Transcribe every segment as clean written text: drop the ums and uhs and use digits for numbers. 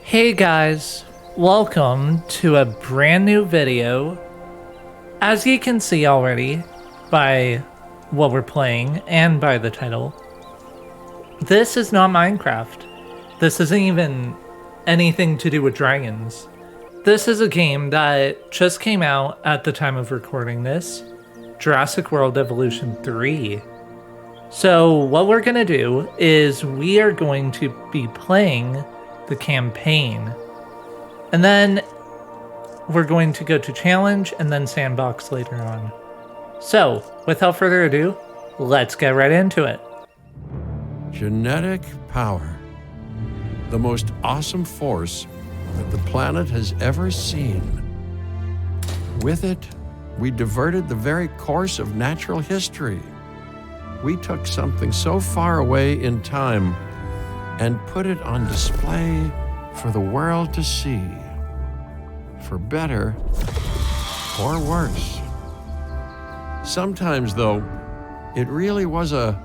Hey guys, welcome to a brand new video. As you can see already by what we're playing and by the title, this is not Minecraft. This isn't even anything to do with dragons. This is a game that just came out at the time of recording this, Jurassic World Evolution 3. So what we're gonna do is we are going to be playing the campaign, and then we're going to go to challenge and then sandbox later on. So without further ado, let's get right into it. Genetic power, the most awesome force that the planet has ever seen. With it, we diverted the very course of natural history. We took something so far away in time and put it on display for the world to see, for better or worse. Sometimes, though, it really was a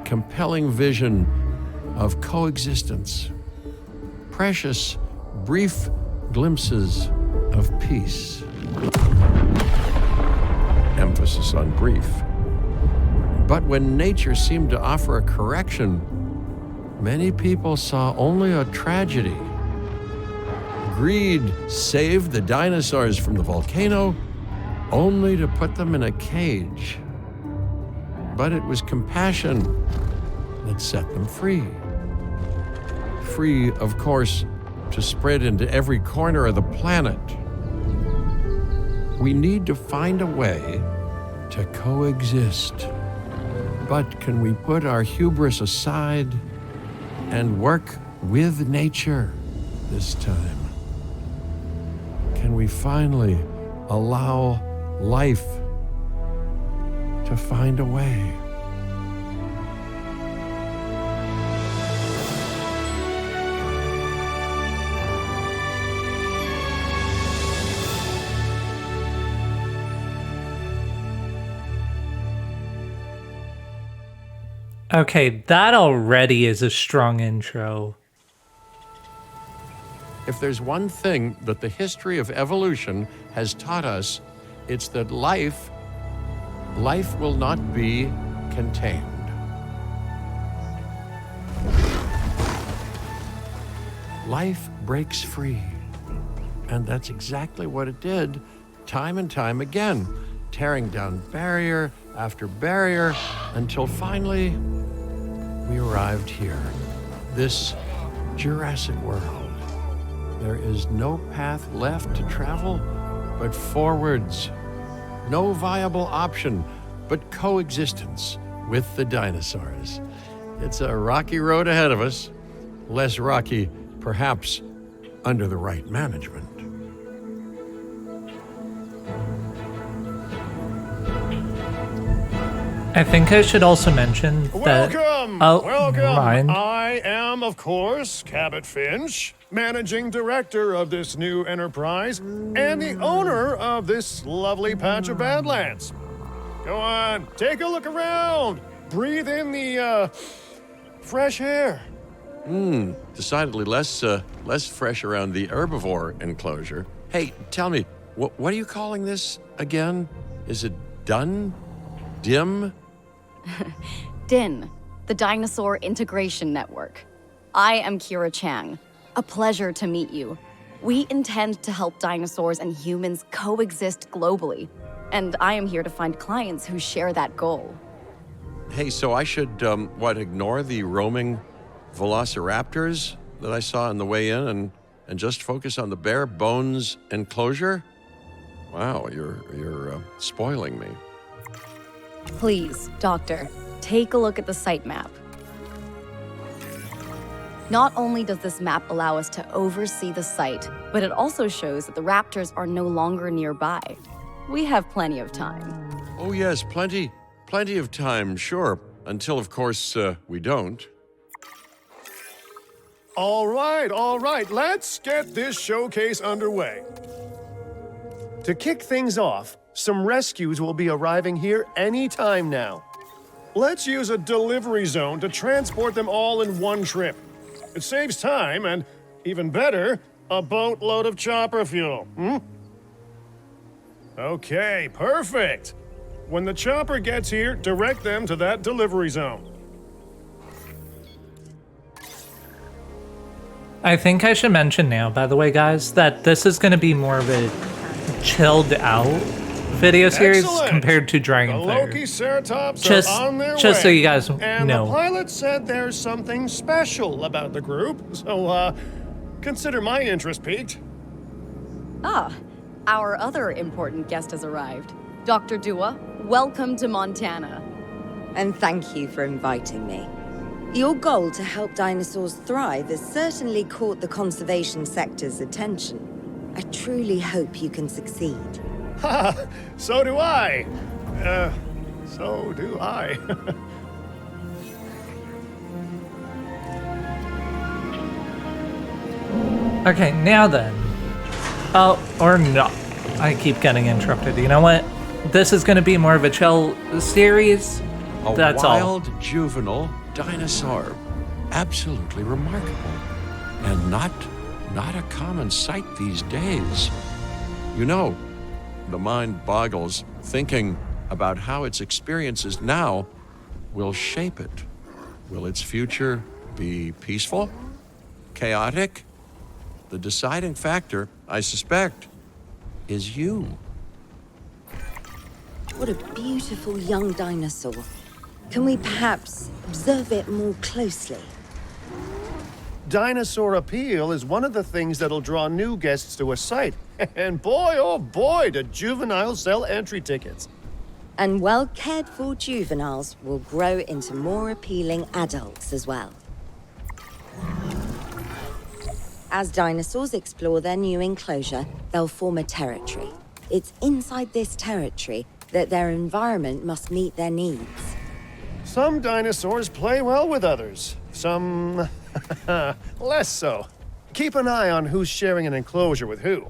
compelling vision of coexistence, precious, brief glimpses of peace. Emphasis on brief. But when nature seemed to offer a correction, many people saw only a tragedy. Greed saved the dinosaurs from the volcano, only to put them in a cage. But it was compassion that set them free. Free, of course, to spread into every corner of the planet. We need to find a way to coexist. But can we put our hubris aside and work with nature this time? Can we finally allow life to find a way? Okay, that already is a strong intro. If there's one thing that the history of evolution has taught us, it's that life will not be contained. Life breaks free. And that's exactly what it did, time and time again, tearing down barrier after barrier, until finally we arrived here, this Jurassic World. There is no path left to travel but forwards. No viable option but coexistence with the dinosaurs. It's a rocky road ahead of us, less rocky, perhaps, under the right management. I think I should also mention that... Welcome! Never mind. I am, of course, Cabot Finch, managing director of this new enterprise and the owner of this lovely patch of Badlands. Go on, take a look around. Breathe in the, fresh air. Decidedly less fresh around the herbivore enclosure. Hey, tell me, what are you calling this again? Is it done? Dim? DIN, the Dinosaur Integration Network. I am Kira Chang. A pleasure to meet you. We intend to help dinosaurs and humans coexist globally, and I am here to find clients who share that goal. Hey, so I should, ignore the roaming velociraptors that I saw on the way in and just focus on the bare bones enclosure? Wow, you're spoiling me. Please, Doctor, take a look at the site map. Not only does this map allow us to oversee the site, but it also shows that the raptors are no longer nearby. We have plenty of time. Oh yes, plenty of time, sure. Until, of course, we don't. All right, let's get this showcase underway. To kick things off, some rescues will be arriving here any time now. Let's use a delivery zone to transport them all in one trip. It saves time and Even better, a boatload of chopper fuel. Okay, perfect. When the chopper gets here, direct them to that delivery zone. I think I should mention now, by the way, guys, that this is going to be more of a chilled out video series Excellent. compared to The Dragonfire. Loki-Ceratops are on their way. Just so you guys and know. the pilot said there's something special about the group, so consider my interest piqued. Ah, our other important guest has arrived. Dr. Dua, welcome to Montana. And thank you for inviting me. Your goal to help dinosaurs thrive has certainly caught the conservation sector's attention. I truly hope you can succeed. Ha! So do I. So do I. Okay, now then. Oh, or no. I keep getting interrupted. You know what? This is going to be more of a chill series. That's A all. wild juvenile dinosaur. Absolutely remarkable. And not a common sight these days. You know, the mind boggles thinking about how its experiences now will shape it. Will its future be peaceful? Chaotic? The deciding factor, I suspect, is you. What a beautiful young dinosaur. Can we perhaps observe it more closely? Dinosaur appeal is one of the things that'll draw new guests to a site. And boy, oh boy, do juveniles sell entry tickets. And well-cared-for juveniles will grow into more appealing adults as well. As dinosaurs explore their new enclosure, they'll form a territory. It's inside this territory that their environment must meet their needs. Some dinosaurs play well with others. Some less so. Keep an eye on who's sharing an enclosure with who.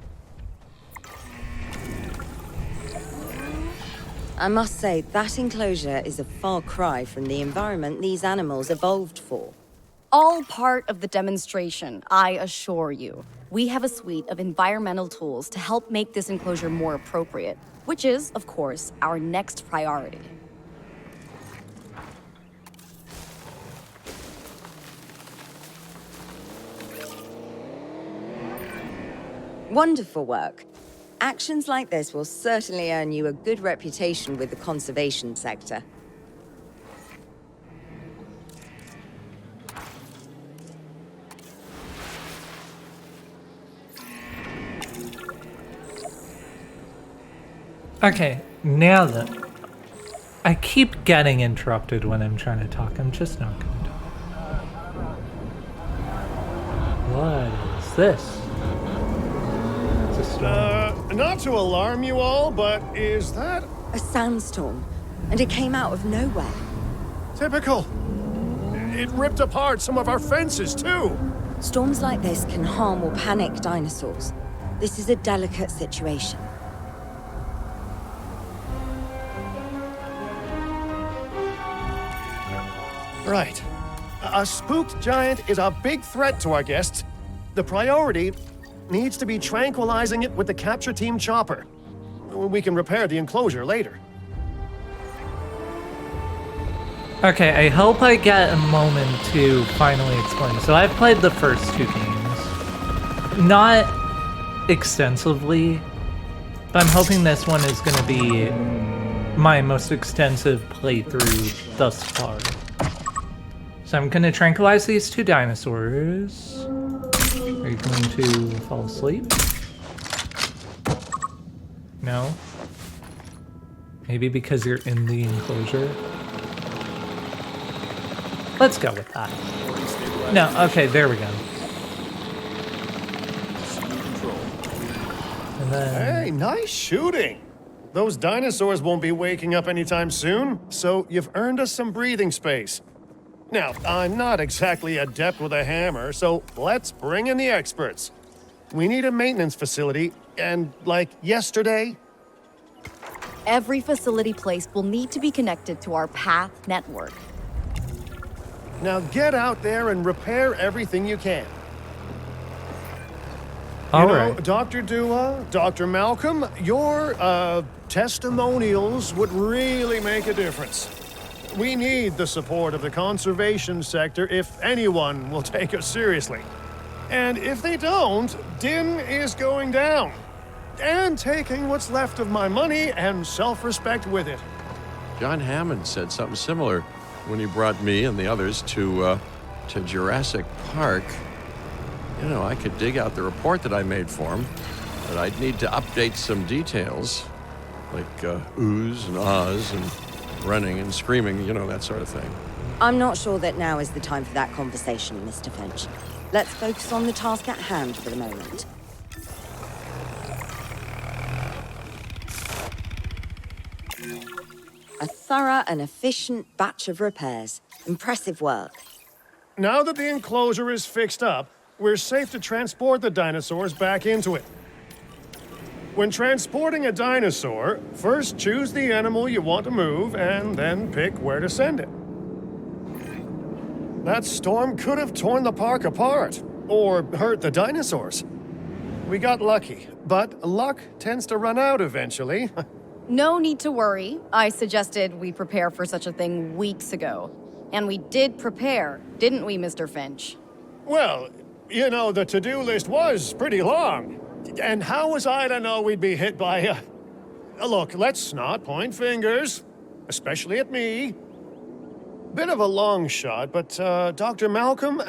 I must say, that enclosure is a far cry from the environment these animals evolved for. All part of the demonstration, I assure you. We have a suite of environmental tools to help make this enclosure more appropriate, which is, of course, our next priority. Wonderful work. Actions like this will certainly earn you a good reputation with the conservation sector. Okay, now then. I keep getting interrupted when I'm trying to talk. I'm just not going to talk. What is this? It's a storm. Not to alarm you all, but is that A sandstorm, and it came out of nowhere. typical? It ripped apart some of our fences, too. Storms like this can harm or panic dinosaurs. This is a delicate situation. Right. A spooked giant is a big threat to our guests. The priority needs to be tranquilizing it with the capture team chopper. We can repair the enclosure later. Okay, I hope I get a moment to finally explain. So I've played the first two games. Not extensively, but I'm hoping this one is going to be my most extensive playthrough thus far. So I'm going to tranquilize these two dinosaurs. Are you going to fall asleep? No? Maybe because you're in the enclosure? Let's go with that. No, okay, there we go. And then... Hey, nice shooting. Those dinosaurs won't be waking up anytime soon, so you've earned us some breathing space. Now, I'm not exactly adept with a hammer, so let's bring in the experts. We need a maintenance facility, and like yesterday, Every facility placed will need to be connected to our path network. now get out there and repair everything you can. All You know, right. Dr. Dua, Dr. Malcolm, your testimonials would really make a difference. We need the support of the conservation sector if anyone will take us seriously. And if they don't, DIN is going down. And taking what's left of my money and self-respect with it. John Hammond said something similar when he brought me and the others to Jurassic Park. You know, I could dig out the report that I made for him, but I'd need to update some details, like oohs and ahs and running and screaming, you know, that sort of thing. I'm not sure that now is the time for that conversation, Mr. Finch. Let's focus on the task at hand for the moment. A thorough and efficient batch of repairs. Impressive work. Now that the enclosure is fixed up, we're safe to transport the dinosaurs back into it. When transporting a dinosaur, first choose the animal you want to move and then pick where to send it. That storm could have torn the park apart or hurt the dinosaurs. We got lucky, but luck tends to run out eventually. No need to worry. I suggested we prepare for such a thing weeks ago. And we did prepare, didn't we, Mr. Finch? Well, you know, the to-do list was pretty long. And how was I to know we'd be hit by a... Look, let's not point fingers, especially at me. Bit of a long shot, but Dr. Malcolm,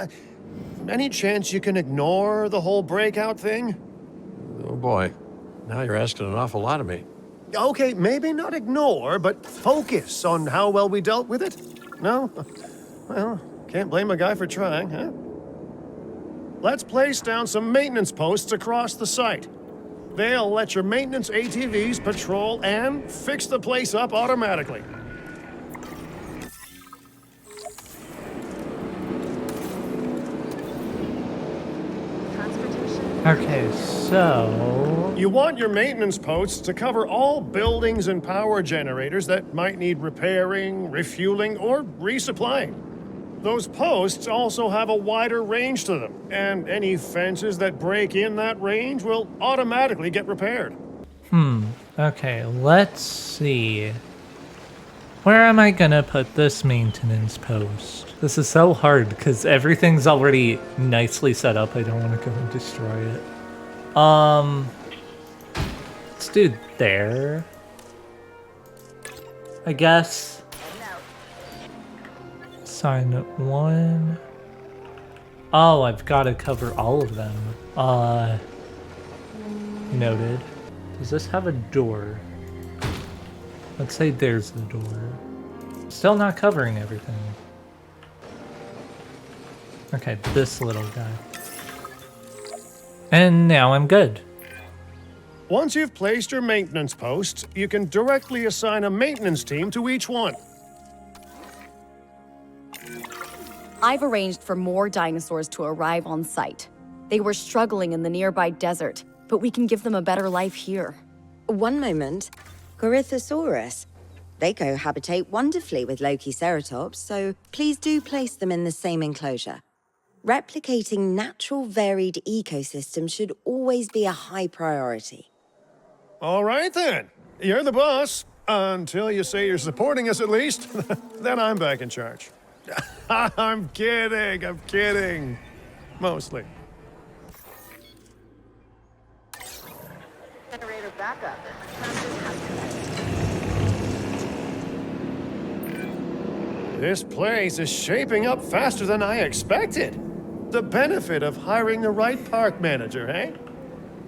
any chance you can ignore the whole breakout thing? Oh boy, now you're asking an awful lot of me. Okay, maybe not ignore, but focus on how well we dealt with it. No? Well, can't blame a guy for trying, huh? Let's place down some maintenance posts across the site. They'll let your maintenance ATVs patrol and fix the place up automatically. Okay, so... You want your maintenance posts to cover all buildings and power generators that might need repairing, refueling, or resupplying. Those posts also have a wider range to them, and any fences that break in that range will automatically get repaired. Okay, let's see. Where am I gonna put this maintenance post? This is so hard because everything's already nicely set up. I don't want to go and destroy it. Let's do there, I guess. Sign 1. Oh, I've got to cover all of them. Noted. Does this have a door? Let's say there's the door. Still not covering everything. Okay, this little guy. And now I'm good. Once you've placed your maintenance posts, you can directly assign a maintenance team to each one. I've arranged for more dinosaurs to arrive on site. They were struggling in the nearby desert, but we can give them a better life here. One moment. Corythosaurus. They cohabitate wonderfully with Lokiceratops, so please do place them in the same enclosure. Replicating natural varied ecosystems should always be a high priority. All right then. You're the boss. Until you say you're supporting us at least. Then I'm back in charge. I'm kidding. Mostly. Generator backup. This place is shaping up faster than I expected. The benefit of hiring the right park manager, eh?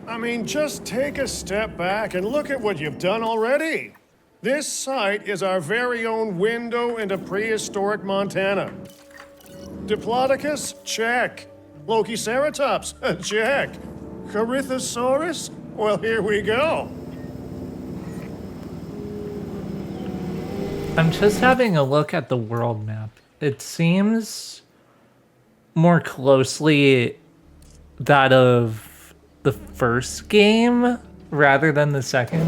I mean, just take a step back and look at what you've done already. This site is our very own window into prehistoric Montana. Diplodocus? Check. Lokiceratops? Check. Corythosaurus? Well, here we go. I'm just having a look at the world map. It seems more closely that of the first game rather than the second,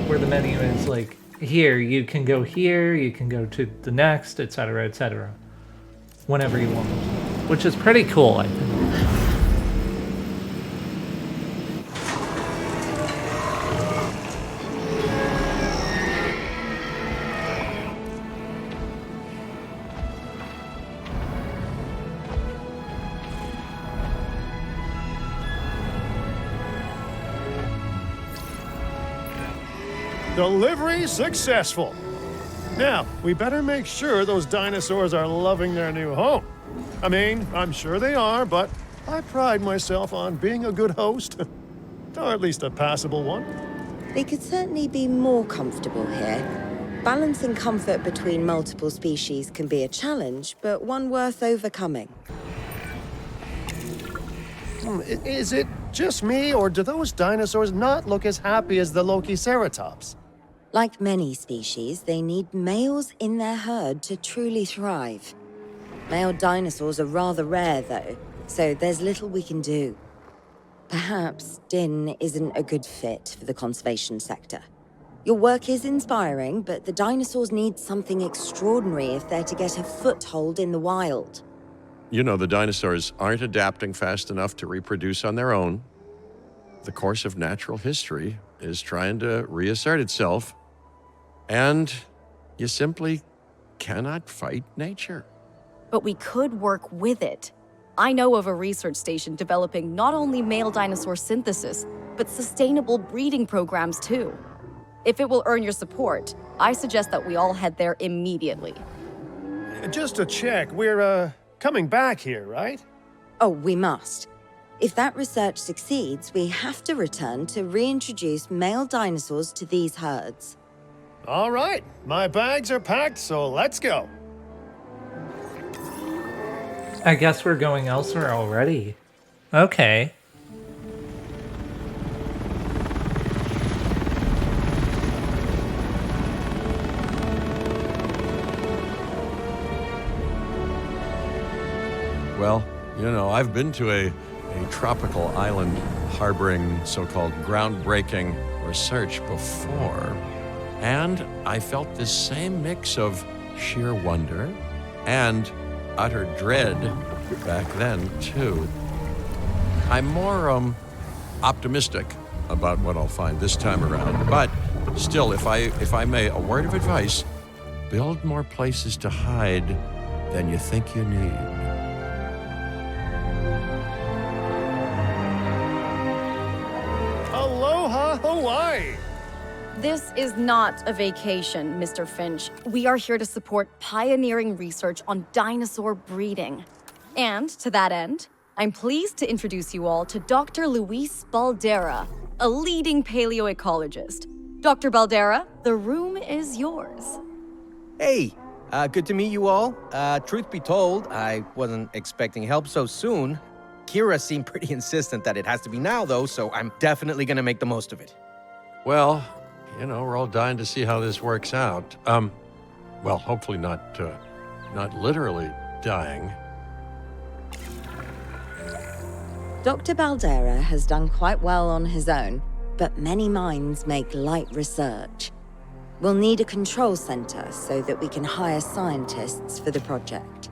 where the menu is like, here, you can go here, you can go to the next, etc., whenever you want, which is pretty cool, I think. Delivery successful. Now, we better make sure those dinosaurs are loving their new home. I mean, I'm sure they are, but I pride myself on being a good host. Or at least a passable one. They could certainly be more comfortable here. Balancing comfort between multiple species can be a challenge, but one worth overcoming. Is it just me, or do those dinosaurs not look as happy as the Lokiceratops? Like many species, they need males in their herd to truly thrive. Male dinosaurs are rather rare, though, so there's little we can do. Perhaps Din isn't a good fit for the conservation sector. Your work is inspiring, but the dinosaurs need something extraordinary if they're to get a foothold in the wild. You know, the dinosaurs aren't adapting fast enough to reproduce on their own. The course of natural history is trying to reassert itself, and you simply cannot fight nature. But we could work with it. I know of a research station developing not only male dinosaur synthesis, but sustainable breeding programs too. If it will earn your support, I suggest that we all head there immediately. Just to check, we're, coming back here, right? Oh, we must. If that research succeeds, we have to return to reintroduce male dinosaurs to these herds. All right, my bags are packed, so let's go. I guess we're going elsewhere already. Okay. Well, you know, I've been to a tropical island harboring so-called groundbreaking research before, and I felt this same mix of sheer wonder and utter dread back then, too. I'm more optimistic about what I'll find this time around, but still, if I may, a word of advice: build more places to hide than you think you need. Aloha, Hawaii! This is not a vacation, Mr. Finch. We are here to support pioneering research on dinosaur breeding. And to that end, I'm pleased to introduce you all to Dr. Luis Baldera, a leading paleoecologist. Dr. Baldera, the room is yours. Hey, good to meet you all. Truth be told, I wasn't expecting help so soon. Kira seemed pretty insistent that it has to be now, though, so I'm definitely gonna make the most of it. Well, you know, we're all dying to see how this works out. Well, hopefully not literally dying. Dr. Baldera has done quite well on his own, but many minds make light research. We'll need a control center so that we can hire scientists for the project.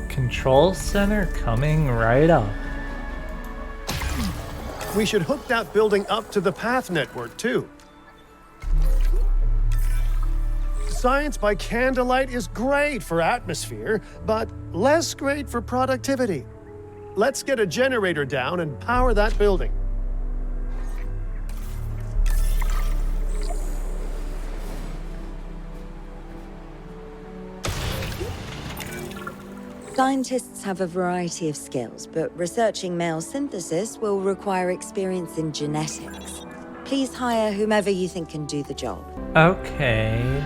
Control center coming right up. We should hook that building up to the path network, too. Science by candlelight is great for atmosphere, but less great for productivity. Let's get a generator down and power that building. Scientists have a variety of skills, but researching male synthesis will require experience in genetics. Please hire whomever you think can do the job. Okay.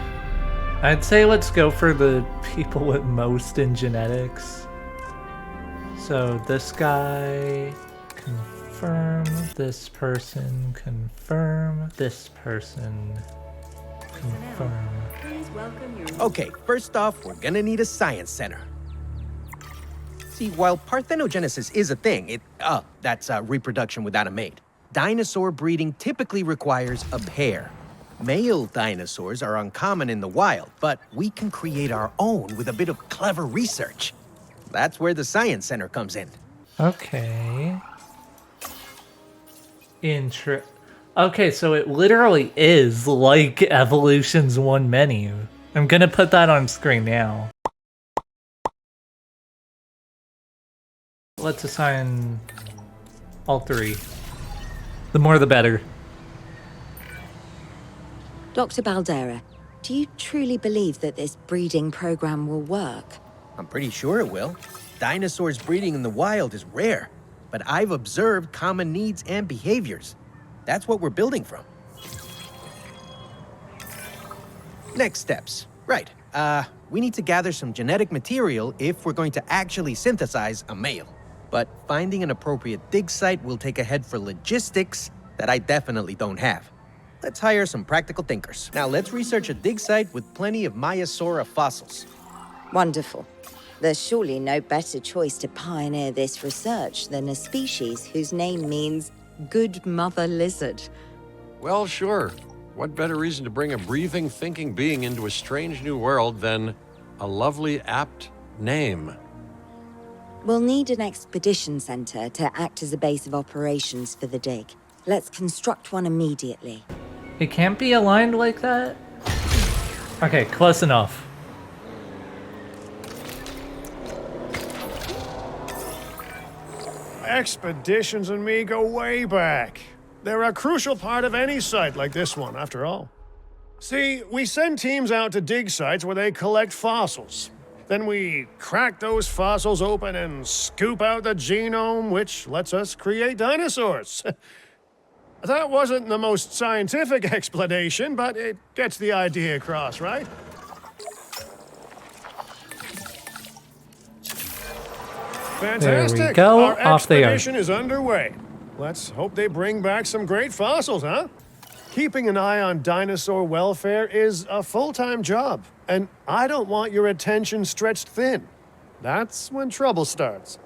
I'd say let's go for the people with most in genetics. So this guy, confirm, this person, confirm, this person, confirm. Okay, first off, we're gonna need a science center. See, while parthenogenesis is a thing, that's reproduction without a mate, dinosaur breeding typically requires a pair. Male dinosaurs are uncommon in the wild, but we can create our own with a bit of clever research. That's where the science center comes in. Okay. Okay, so it literally is like Evolution's one menu. I'm gonna put that on screen now. Let's assign all three. The more the better. Dr. Baldera, do you truly believe that this breeding program will work? I'm pretty sure it will. Dinosaurs breeding in the wild is rare, but I've observed common needs and behaviors. That's what we're building from. Next steps. Right. We need to gather some genetic material if we're going to actually synthesize a male. But finding an appropriate dig site will take a head for logistics that I definitely don't have. Let's hire some practical thinkers. Now let's research a dig site with plenty of Myosaura fossils. Wonderful. There's surely no better choice to pioneer this research than a species whose name means good mother lizard. Well, sure. What better reason to bring a breathing, thinking being into a strange new world than a lovely, apt name? We'll need an expedition center to act as a base of operations for the dig. Let's construct one immediately. It can't be aligned like that? Okay, close enough. Expeditions and me go way back. They're a crucial part of any site like this one, after all. See, we send teams out to dig sites where they collect fossils. Then we crack those fossils open and scoop out the genome, which lets us create dinosaurs. That wasn't the most scientific explanation, but it gets the idea across, right? Fantastic. There we go. Our Off they are. expedition is underway. Let's hope they bring back some great fossils, huh? Keeping an eye on dinosaur welfare is a full-time job, and I don't want your attention stretched thin. That's when trouble starts.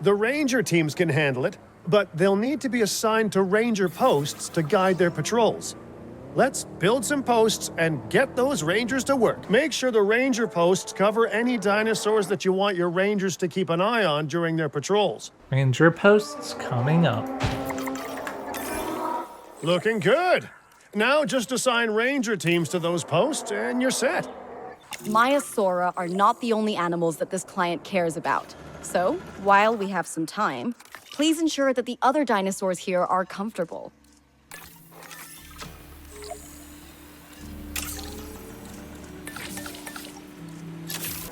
The ranger teams can handle it, but they'll need to be assigned to ranger posts to guide their patrols. Let's build some posts and get those rangers to work. Make sure the ranger posts cover any dinosaurs that you want your rangers to keep an eye on during their patrols. Ranger posts coming up. Looking good. Now just assign ranger teams to those posts and you're set. Myosaura are not the only animals that this client cares about. So, while we have some time, please ensure that the other dinosaurs here are comfortable.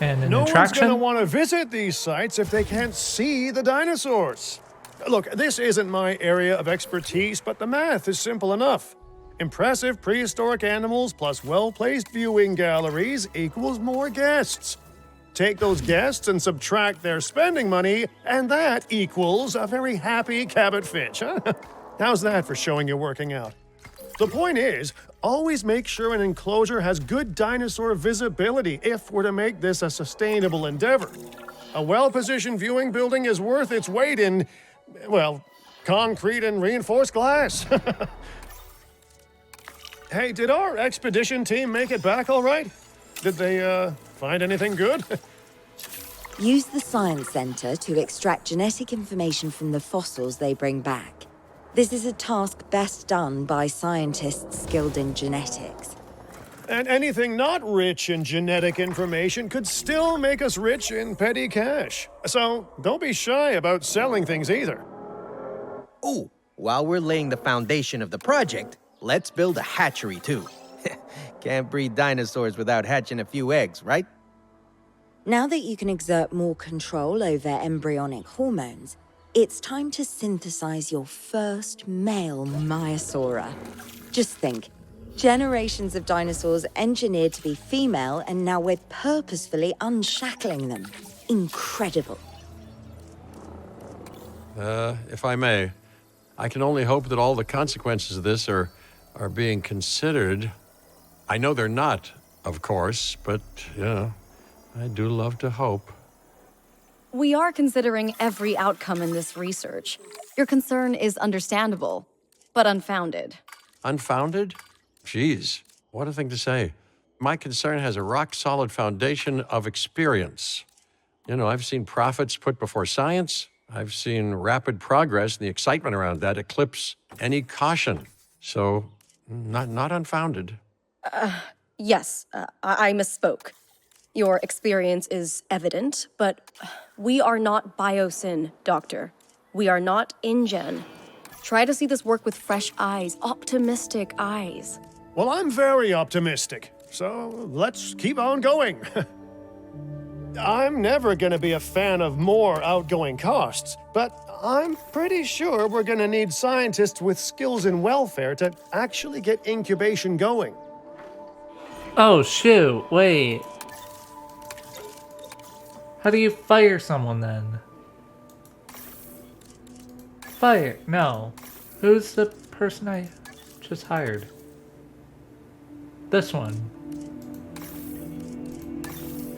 And an No one's attraction. going to want to visit these sites if they can't see the dinosaurs. Look, this isn't my area of expertise, but the math is simple enough. Impressive prehistoric animals plus well-placed viewing galleries equals more guests. Take those guests and subtract their spending money, and that equals a very happy Cabot Finch, huh? How's that for showing you're working out? The point is, always make sure an enclosure has good dinosaur visibility if we're to make this a sustainable endeavor. A well-positioned viewing building is worth its weight in, well, concrete and reinforced glass. Hey, did our expedition team make it back all right? Did they, find anything good? Use the Science Center to extract genetic information from the fossils they bring back. This is a task best done by scientists skilled in genetics. And anything not rich in genetic information could still make us rich in petty cash. So don't be shy about selling things either. Ooh, while we're laying the foundation of the project, let's build a hatchery too. Can't breed dinosaurs without hatching a few eggs, right? Now that you can exert more control over embryonic hormones, it's time to synthesize your first male Myosaura. Just think, generations of dinosaurs engineered to be female, and now we're purposefully unshackling them. Incredible. If I may, I can only hope that all the consequences of this are being considered. I know they're not, of course, but, I do love to hope. We are considering every outcome in this research. Your concern is understandable, but unfounded. Unfounded? Geez, what a thing to say. My concern has a rock-solid foundation of experience. I've seen profits put before science. I've seen rapid progress, and the excitement around that eclipse any caution. So, not unfounded. Yes, I misspoke. Your experience is evident, but we are not biosyn, Doctor. We are not InGen. Try to see this work with fresh eyes, optimistic eyes. Well, I'm very optimistic, so let's keep on going. I'm never gonna be a fan of more outgoing costs, but I'm pretty sure we're gonna need scientists with skills in welfare to actually get incubation going. Oh, shoot. Wait. How do you fire someone then? Fire. No. Who's the person I just hired? This one.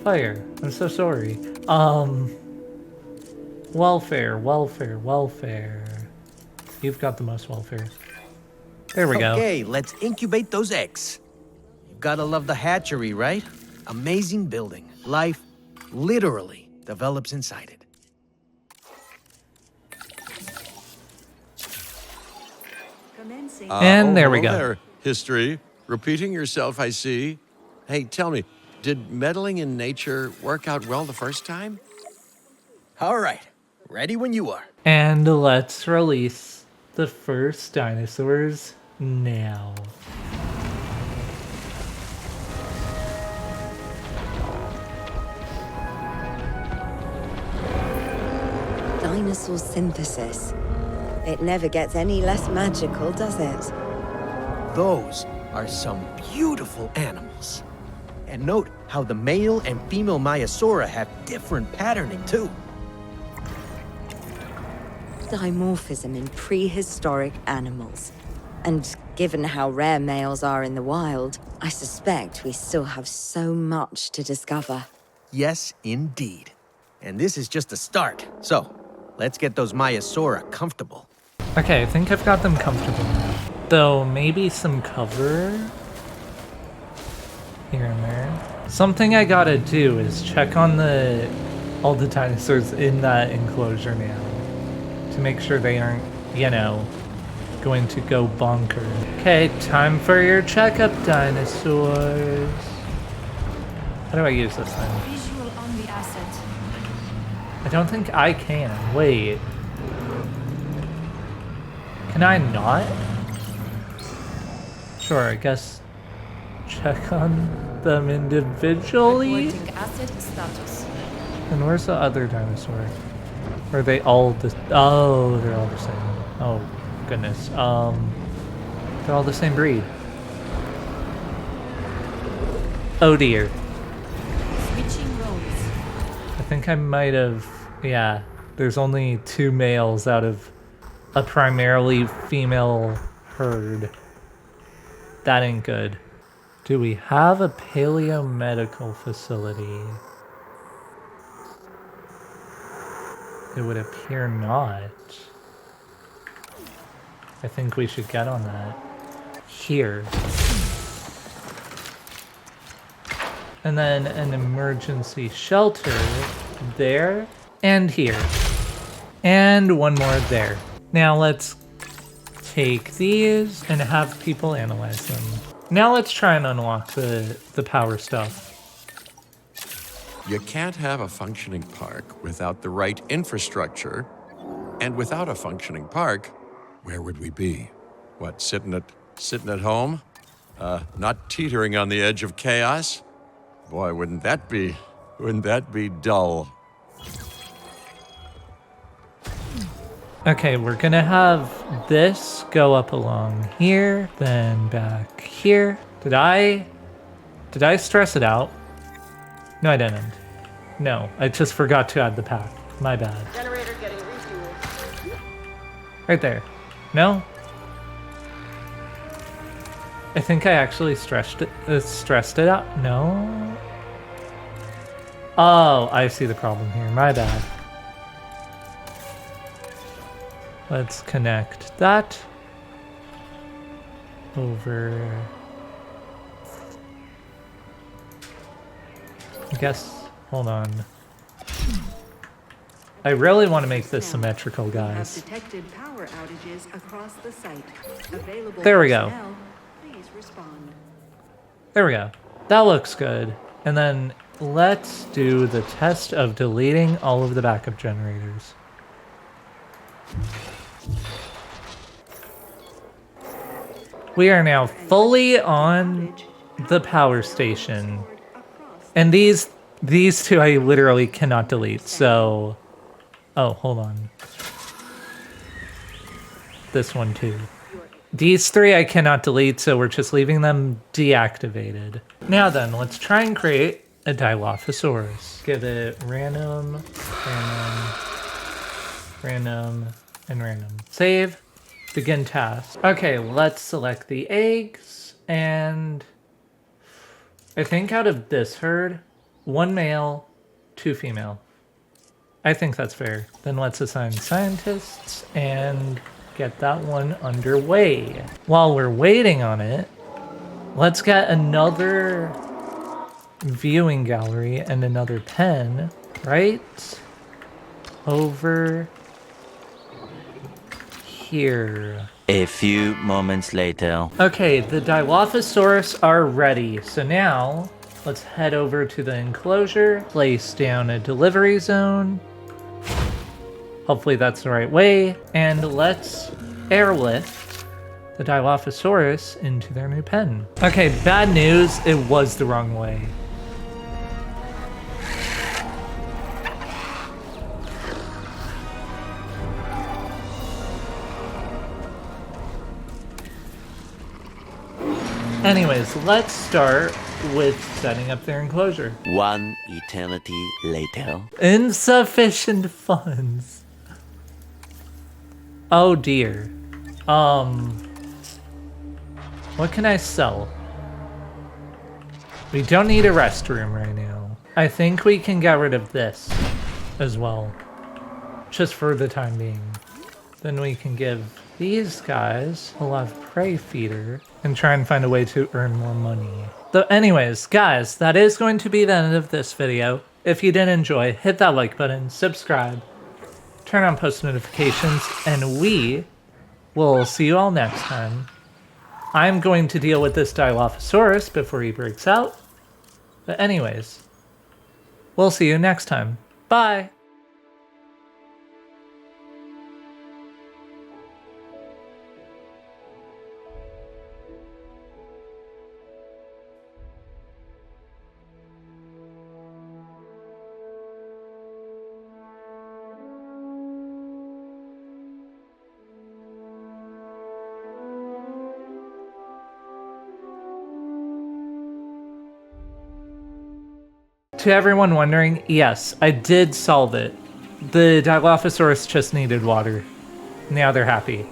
Fire. I'm so sorry. Welfare, welfare, welfare. You've got the most welfare. There we go. Okay, let's incubate those eggs. You gotta love the hatchery, right? Amazing building. Life literally develops inside it. And there we hello go. There, history. Repeating yourself, I see. Hey, tell me, did meddling in nature work out well the first time? All right, ready when you are. And let's release the first dinosaurs now. Dinosaur synthesis. It never gets any less magical, does it? Those are some beautiful animals. And note how the male and female Maiasaura have different patterning too. Dimorphism in prehistoric animals. And given how rare males are in the wild, I suspect we still have so much to discover. Yes, indeed. And this is just the start. So, let's get those Maiasaura comfortable. Okay, I think I've got them comfortable now. Though maybe some cover here and there. Something I gotta do is check on all the dinosaurs in that enclosure now to make sure they aren't, you know, going to go bonkers. Okay, time for your checkup, dinosaurs. How do I use this thing? Visual on the asset. I don't think I can. Wait. Can I not? Sure, I guess check on them individually. Reporting asset status. And where's the other dinosaur? Are they all the... Oh, they're all the same. Oh, goodness. They're all the same breed. Oh dear. Switching roles. I think I might have... Yeah, there's only 2 males out of a primarily female herd. That ain't good. Do we have a paleomedical facility? It would appear not. I think we should get on that. Here. And then an emergency shelter there and here. And one more there. Now let's take these and have people analyze them. Now let's try and unlock the power stuff. You can't have a functioning park without the right infrastructure. And without a functioning park, where would we be? What, sitting at home? Not teetering on the edge of chaos? Boy, wouldn't that be dull? Okay, we're gonna have this go up along here, then back here. Did I stress it out? No, I didn't. No, I just forgot to add the pack. My bad. Generator getting refueled. Right there. No? I think I actually stressed it out. No? Oh, I see the problem here. My bad. Let's connect that over. I guess, hold on. I really want to make this symmetrical, guys. Detected power outages across the site. Available There we go. personnel, please respond. There we go. That looks good. And then let's do the test of deleting all of the backup generators. We are now fully on the power station. And these two I literally cannot delete, so... Oh, hold on. This one too. These three I cannot delete, so we're just leaving them deactivated. Now then, let's try and create a Dilophosaurus. Give it random, random, and random. Save, begin task. Okay, let's select the eggs, and I think out of this herd, 1 male, 2 female. I think that's fair. Then let's assign scientists and get that one underway. While we're waiting on it, let's get another viewing gallery and another pen right over here. A few moments later. Okay, the Dilophosaurus are ready. So now let's head over to the enclosure, place down a delivery zone. Hopefully that's the right way. And let's airlift the Dilophosaurus into their new pen. Okay, bad news, it was the wrong way. Anyways, let's start with setting up their enclosure. One eternity later. Insufficient funds. Oh dear. What can I sell? We don't need a restroom right now. I think we can get rid of this as well. Just for the time being. Then we can give these guys a lot of prey feeder and try and find a way to earn more money. So anyways, guys, that is going to be the end of this video. If you did enjoy, hit that like button, subscribe, turn on post notifications, and we will see you all next time. I'm going to deal with this Dilophosaurus before he breaks out. But anyways, we'll see you next time. Bye! To everyone wondering, yes, I did solve it. The Dilophosaurus just needed water. Now they're happy.